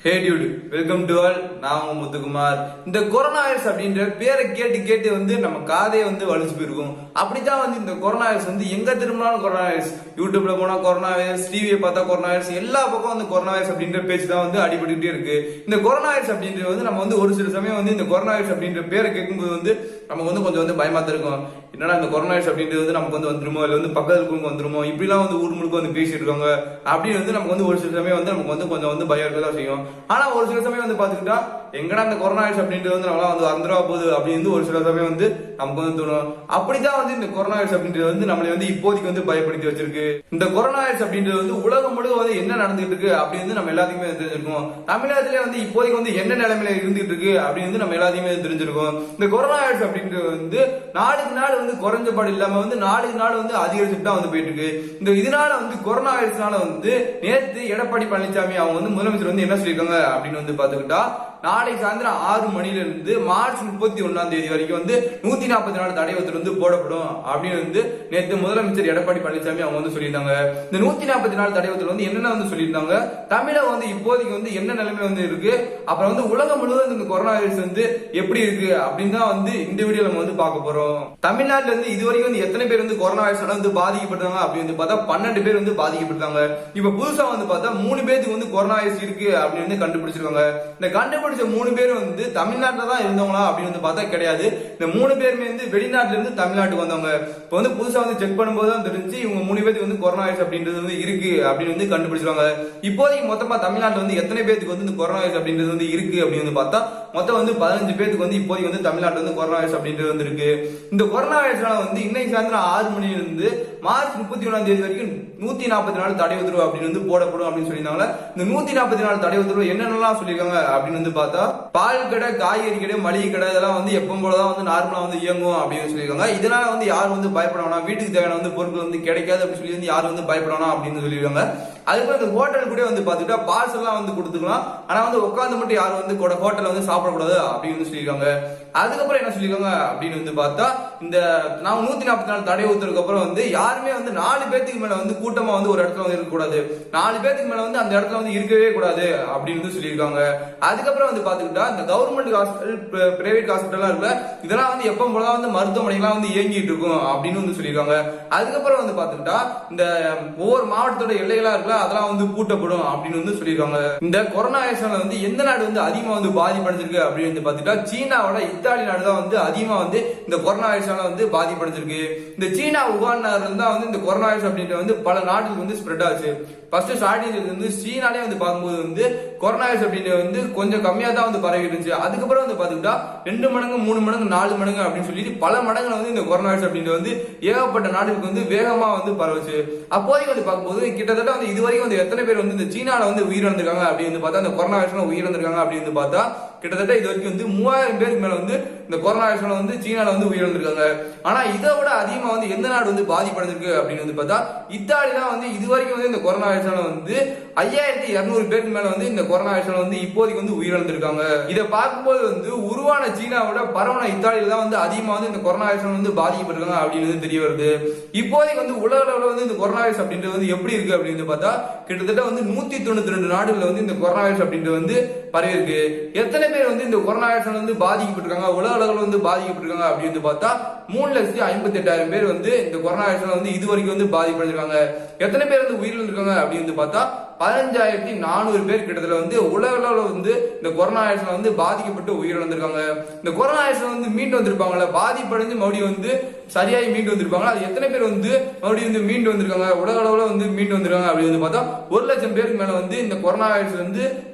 Hey Dude, welcome to all. நான் உங்க முத்துக்குமார். இந்த கொரோனா வைரஸ் அப்படின்ற பேரை கேட்டு கேட்டு நம்ம காதே வலிச்சு போயிருக்கும். அப்படித்தான் இந்த கொரோனா வைரஸ் எங்க திரும்பினாலும் கொரோனா வைரஸ், யூடியூப்ல போனா கொரோனா வைரஸ், டிவியை பார்த்தா கொரோனா வைரஸ், எல்லா பக்கம் கொரோனா வைரஸ் அப்படின்ற பேச்சு தான் அடிபட்டுட்டே இருக்கு. இந்த கொரோனா வைரஸ் அப்படின்றது நம்ம ஒரு சில சமயம் இந்த கொரோனா வைரஸ் அப்படின்ற பேரை கேட்கும்போது நமக்கு கொஞ்சம் பயமா தான் இருக்கும். என்னன்னா இந்த கொரோனா வைரஸ் அப்படின்றது நமக்கு வந்துருமோ இல்ல பக்கத்துல இருக்கவங்க வந்துருமோ, இப்படிலாம் ஊர் முழுக்க பேசிட்டு இருக்காங்க அப்படின்னு நமக்கு ஒரு சில சமயம் நமக்கு கொஞ்சம் பயம் இருக்கதான் செய்யும். ஆனா ஒரு சில சமயம் பாத்துக்கிட்டா எங்கடா இந்த கொரோனா வைரஸ் அப்படின்றது நம்மளால வந்துடா போகுது அப்படின்னு ஒரு சில சமயம் நமக்கு தோணும். அப்படித்தான் இந்த கொரோனா வைரஸ் அப்படின்றது நம்மளை இப்போதைக்கு பயப்படுத்தி வச்சிருக்கு. இந்த கொரோனா வைரஸ் அப்படின்றது உலகம் முழுக்க என்ன நடந்துட்டு இருக்கு அப்படின்னு நம்ம எல்லாத்தையுமே தெரிஞ்சிருக்கோம். தமிழகத்திலே இப்போதைக்கு என்ன நிலைமையில இருந்துட்டு இருக்கு அப்படின்னு நம்ம எல்லாத்தையுமே தெரிஞ்சிருக்கோம். இந்த கொரோனா வைரஸ் அப்படின்றது நாளுக்கு நாள் குறைஞ்சபாடு இல்லாம நாளுக்கு நாள் அதிகரிச்சுட்டு தான் போயிட்டு இருக்கு. இந்த இதனால கொரோனா வைரஸ்னால நேற்று எடப்பாடி பழனிசாமி அவங்க முதலமைச்சர் என்ன சொல்லியிருக்காங்க அப்படின்னு பாத்துக்கிட்டா, நாளைக்கு சாயந்தரம் 6 மணில இருந்து மார்ச் 31 வரைக்கும் 144 தடை உத்தரவு போடப்படும் அப்படின்னு நேற்று முதலமைச்சர் எடப்பாடி பழனிசாமி அவங்க சொல்லியிருந்தாங்க. இந்த 144 தடை உத்தரவு என்னென்ன சொல்லியிருந்தாங்க, தமிழகம் இப்போதைக்கு என்ன நிலைமை இருக்கு, அப்புறம் உலகம் முழுவதும் இந்த கொரோனா வைரஸ் எப்படி இருக்கு அப்படின்னு தான் இந்த வீடியோ நம்ம பார்க்க போறோம். தமிழ்நாட்டுல இதுவரைக்கும் எத்தனை பேர் கொரோனா வைரஸ் பாதிக்கப்பட்டாங்க அப்படின்னு பார்த்தா 12 பேர் பாதிக்கப்பட்டாங்க. இப்ப புதுசா பார்த்தா 3 பேருக்கு கொரோனா வைரஸ் இருக்கு அப்படின்னு கண்டுபிடிச்சிருக்காங்க. இந்த கண்டுபிடிச்ச 3 பேர் தமிழ்நாட்டுல தான் இருந்தவங்களா அப்படின்னு பார்த்தா கிடையாது. இந்த 3 பேருமே வெளிநாட்டுல இருந்து தமிழ்நாட்டுக்கு வந்தவங்க. இப்ப புதுசா செக் பண்ணும்போது தான் தெரிஞ்சு இவங்க 3 பேருக்கு கொரோனா வைரஸ் அப்படின்றது இருக்கு அப்படின்னு கண்டுபிடிச்சிருக்காங்க. இப்போதைக்கு மொத்தமா தமிழ்நாட்டுல எத்தனை பேருக்கு இந்த கொரோனா வைரஸ் அப்படின்றது இருக்கு அப்படின்னு பார்த்தா மொத்தம் 15 பேருக்கு இப்போதைக்கு தமிழ்நாட்டுல கொரோனா வைரஸ் அப்படின்றது இருக்கு. இந்த கொரோனா வைரஸ்னால இன்னைக்கு சாயந்தரம் 6 மணில இருந்து மார்ச் 31 வரைக்கும் 144 தடை உத்தரவு அப்படின்னு போடப்படும் அப்படின்னு சொல்லியிருந்தாங்க. இந்த 144 தடை உத்தரவு என்னென்னலாம் சொல்லியிருக்காங்க அப்படின்னு பார்த்தா, பால் கடை, காய்கறி கடை, மளிகை கடை இதெல்லாம் எப்பவும் போலதான் நார்மலா இயங்கும் அப்படின்னு சொல்லியிருக்காங்க. இதனால யாரும் பயப்பட வேணாம், வீட்டுக்கு தேவையான பொருட்கள் கிடைக்காது அப்படின்னு சொல்லி யாரும் பயப்பட வேணாம் அப்படின்னு சொல்லியிருக்காங்க. அதுக்கப்புறம் இந்த ஹோட்டல் கூட பாத்துக்கிட்டா பார்சல் எல்லாம் கொடுத்துக்கலாம், ஆனா உட்காந்து மட்டும் யாரும் ஹோட்டல்ல சாப்பிடக்கூடாது அப்படின்னு சொல்லியிருக்காங்க. அதுக்கப்புறம் என்ன சொல்லியிருக்காங்க அப்படின்னு பார்த்தா, இந்த 144 தடை உத்தரவுக்கு அப்புறம் யாருமே 4 பேத்துக்கு மேல கூட்டமா ஒரு இடத்துல இருக்கக்கூடாது, 4 பேத்துக்கு மேல அந்த இடத்துல இருக்கவே கூடாது அப்படின்னு சொல்லியிருக்காங்க. அதுக்கப்புறம் பாத்துக்கிட்டா இந்த கவர்மெண்ட் ஹாஸ்பிட்டல், பிரைவேட் ஹாஸ்பிட்டல் இருக்குல்ல, இதெல்லாம் எப்ப போலதான் மருத்துவமனைகள்லாம் இயங்கிட்டு இருக்கும் அப்படின்னு சொல்லியிருக்காங்க. அதுக்கப்புறம் பாத்துக்கிட்டா இந்த ஒவ்வொரு மாவட்டத்தோட எல்லைகளா இருக்குல்ல, அதெல்லாம் பூட்டப்படும் அப்படின்னு சொல்லியிருக்காங்க. இந்த கொரோனா வைரஸ்னால எந்த நாடு அதிகமா பாதிப்படைஞ்சிருக்கு அப்படின்னு பாத்துக்கிட்டா, சீனாவோட இத்தாலி நாடு தான் அதிகமா இந்த கொரோனா வைரஸ்னால பாதிப்படைஞ்சிருக்கு. இந்த சீனா உகான் நகர்ல தான் இந்த கொரோனா வைரஸ் அப்படின்றது பல நாடுகளுக்கு ஸ்ப்ரெட் ஆச்சு. ஃபர்ஸ்ட் ஸ்டார்டிங்ல சீனாலே பார்க்கும்போது கொரோனா வைரஸ் அப்படின்றது கொஞ்சம் கம்மியா தான் பரவி இருந்துச்சு. அதுக்கப்புறம் பாத்துக்கிட்டா 2 மடங்கு, 3 மடங்கு, 4 மடங்கு அப்படின்னு சொல்லிட்டு பல மடங்குல இந்த கொரோனா வைரஸ் அப்படின்றது ஏகப்பட்ட நாடுகளுக்கு வேகமா பரவுச்சு. அப்போதைக்கு பார்க்கும்போது கிட்டத்தட்ட இதுவரைக்கும் எத்தனை பேர் இந்த சீனால உயிரிழந்திருக்காங்க அப்படின்னு பார்த்தா, இந்த கொரோனா வைரஸ்ல உயிரிழந்திருக்காங்க அப்படின்னு பார்த்தா கிட்டத்தட்ட இது வரைக்கும் 3000 பேருக்கு மேல இந்த கொரோனா வைரஸ்ல சீனால உயிரிழந்திருக்காங்க. ஆனா இதை விட அதிகமா எந்த நாடு பாதிப்படைஞ்சிருக்கு அப்படின்னு பார்த்தா, இத்தாலி தான் இதுவரைக்கும் இந்த கொரோனா வைரஸ்னால 5200 பேருக்கு மேல இந்த கொரோனா வைரஸ்னால இப்போதைக்கு உயிரிழந்திருக்காங்க. இதை பார்க்கும்போது உருவான சீனாவோட பரவன இத்தாலியில தான் அதிகமா இந்த கொரோனா வைரஸ்னால பாதிக்கப்பட்டிருக்காங்க அப்படின்னு தெரிய வருது. இப்போதைக்கு உலக அளவுல இந்த கொரோனா வைரஸ் அப்படின்றது எப்படி இருக்கு அப்படின்னு பார்த்தா, கிட்டத்தட்ட 192 நாடுகள்ல இந்த கொரோனா வைரஸ் அப்படின்றது பரவி இருக்கு. எத்தனை பேர் இந்த கொரோனா வைரஸ் பாதிக்கப்பட்டிருக்காங்க, உலக அளவுல பாதிக்கப்பட்டிருக்காங்க அப்படின்னு பார்த்தா 3,58,000 பேர் இந்த கொரோனா வைரஸ்ல இதுவரைக்கும் பாதிப்படைஞ்சிருக்காங்க. எத்தனை பேர் உயிரிழந்திருக்காங்க அப்படின்னு பார்த்தா 15,400 பேர் கிட்டத்தட்ட உலக அளவுல இந்த கொரோனா வைரஸ்ல பாதிக்கப்பட்டு உயிரிழந்திருக்காங்க. இந்த கொரோனா வைரஸ்ல மீண்டு வந்திருப்பாங்கல்ல, பாதிப்படைஞ்சு மறுபடியும் சரியாகி மீண்டு வந்திருப்பாங்க. அது எத்தனை பேர் மறுபடியும் மீண்டு வந்திருக்காங்க, உலக அளவுல மீண்டு வந்திருக்காங்க அப்படின்னு பார்த்தா 1,00,000 பேருக்கு மேல இந்த கொரோனா வைரஸ்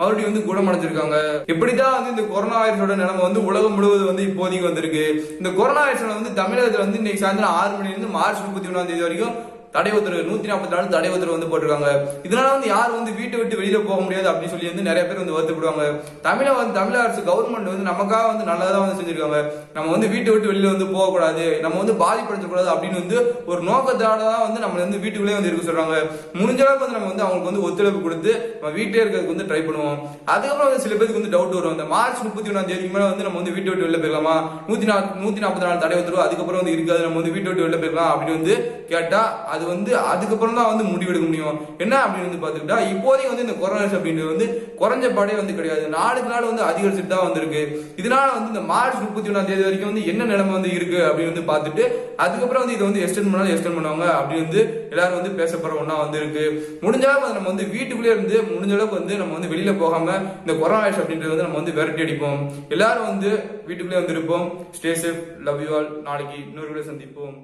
மறுபடியும் குணமடைஞ்சிருக்காங்க. இப்படிதான் இந்த கொரோனா வைரஸோட நிலைமை உலகம் முழுவதும் இப்போதைக்கு வந்திருக்கு. இந்த கொரோனா வைரஸ்ல தமிழகத்துல இன்னைக்கு சாயந்தரம் 6 மணில இருந்து மார்ச் 31 வரைக்கும் தடை உத்தரவு 144 தடை உத்தரவு போட்டிருக்காங்க. இதனால யாரும் வீட்டை விட்டு வெளியில போக முடியாது அப்படின்னு சொல்லி நிறைய பேர் வருத்தப்படுவாங்க. தமிழக அரசு கவர்மெண்ட் நமக்காக நல்லதான் செஞ்சிருக்காங்க. நம்ம வீட்டை விட்டு வெளியில போகக்கூடாது, நம்ம பாதிப்படைஞ்சக்கூடாது அப்படின்னு ஒரு நோக்கத்தோட தான் நம்ம வீட்டுக்குள்ளே இருக்க சொல்றாங்க. முடிஞ்ச அளவுக்கு நம்ம அவங்களுக்கு ஒத்துழைப்பு கொடுத்து நம்ம வீட்டே இருக்கிறதுக்கு ட்ரை பண்ணுவோம். அதுக்கப்புறம் சில பேருக்கு டவுட் வரும், இந்த மார்ச் 31 மேல நம்ம வீட்டை விட்டு வெளில போயிடலாமா, 144 தடை உத்தரவு அதுக்கப்புறம் இருக்காது, நம்ம வீட்டை விட்டு வெளில போயிடலாம் அப்படின்னு கேட்டா அது வந்து அதுக்கப்புறம் தான் வந்து முடிவெடுக்க முடியும். என்ன அப்படின்னு வந்து பாத்துக்கிட்டா இப்போதைக்கு வந்து இந்த கொரோனா வைரஸ் அப்படின்றது வந்து குறைஞ்ச பாடே வந்து கிடையாது, நாளுக்கு நாள் வந்து அதிகரிச்சுட்டு தான் வந்திருக்கு. இதனால வந்து இந்த மார்ச் 31 வரைக்கும் வந்து என்ன நிலைமை வந்து இருக்கு அப்படின்னு வந்து பார்த்துட்டு அதுக்கப்புறம் வந்து இதை வந்து எக்ஸ்டெண்ட் பண்ணாலும் எக்ஸ்டெண்ட் பண்ணுவாங்க அப்படின்னு வந்து எல்லாரும் வந்து பேசப்படுற ஒண்ணா வந்து இருக்கு. முடிஞ்ச அளவுக்கு நம்ம வந்து வீட்டுக்குள்ளே இருந்து முடிஞ்ச அளவுக்கு வந்து நம்ம வந்து வெளியில போகாம இந்த கொரோனா வைரஸ் அப்படின்றது வந்து நம்ம வந்து விரட்டி அடிப்போம். எல்லாரும் வந்து வீட்டுக்குள்ளே வந்து இருப்போம். Stay safe, love you all. நாளைக்கு இன்னொரு வீடியோ சந்திப்போம்.